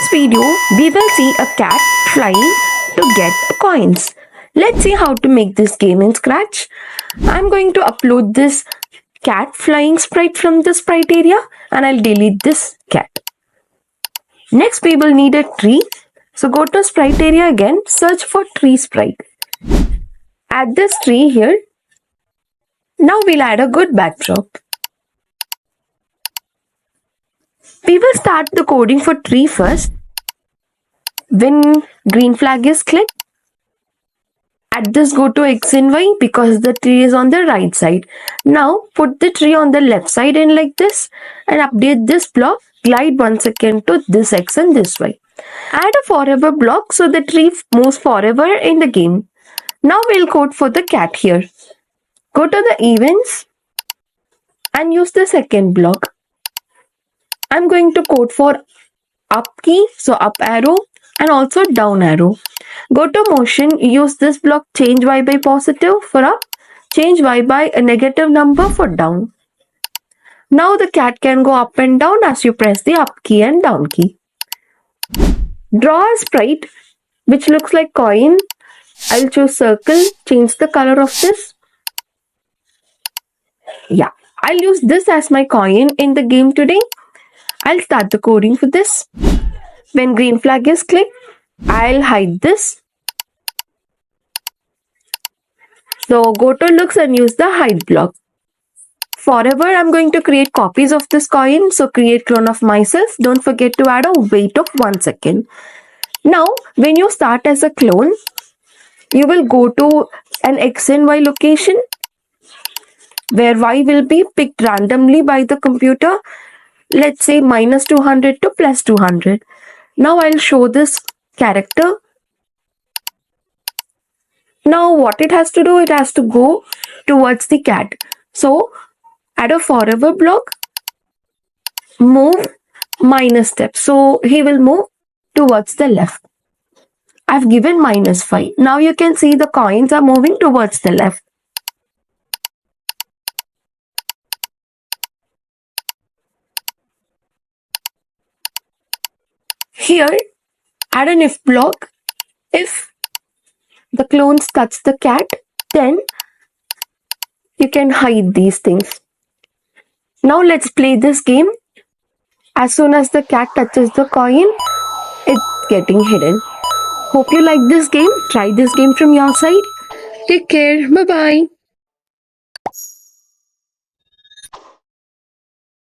this video, we will see a cat flying to get coins. Let's see how to make this game in Scratch. I'm going to upload this cat flying sprite from the sprite area and I'll delete this cat. Next, we will need a tree. So go to sprite area again, search for tree sprite. Add this tree here. Now we'll add a good backdrop. We will start the coding for tree first. When green flag is clicked, at this go to X and Y because the tree is on the right side. Now put the tree on the left side in like this and update this block. Glide 1 second to this X and this Y. Add a forever block so the tree moves forever in the game. Now we'll code for the cat here. Go to the events and use the second block. I'm going to code for up key, so up arrow and also down arrow. Go to motion, use this block, change Y by positive for up, change Y by a negative number for down. Now the cat can go up and down as you press the up key and down key. Draw a sprite which looks like coin. I'll choose circle, change the color of this. Yeah, I'll use this as my coin in the game today. I'll start the coding for this. When green flag is clicked, I'll hide this. So go to looks and use the hide block. Forever, I'm going to create copies of this coin. So create clone of myself. Don't forget to add a wait of 1 second. Now, when you start as a clone, you will go to an X and Y location where Y will be picked randomly by the computer. Let's say minus 200 to plus 200. Now I'll show this character. Now what it has to do, it has to go towards the cat. So add a forever block, move minus step. So he will move towards the left. I've given -5. Now you can see the coins are moving towards the left. Here, add an if block. If the clones touch the cat, then you can hide these things. Now let's play this game. As soon as the cat touches the coin, it's getting hidden. Hope you like this game. Try this game from your side. Take care. Bye-bye.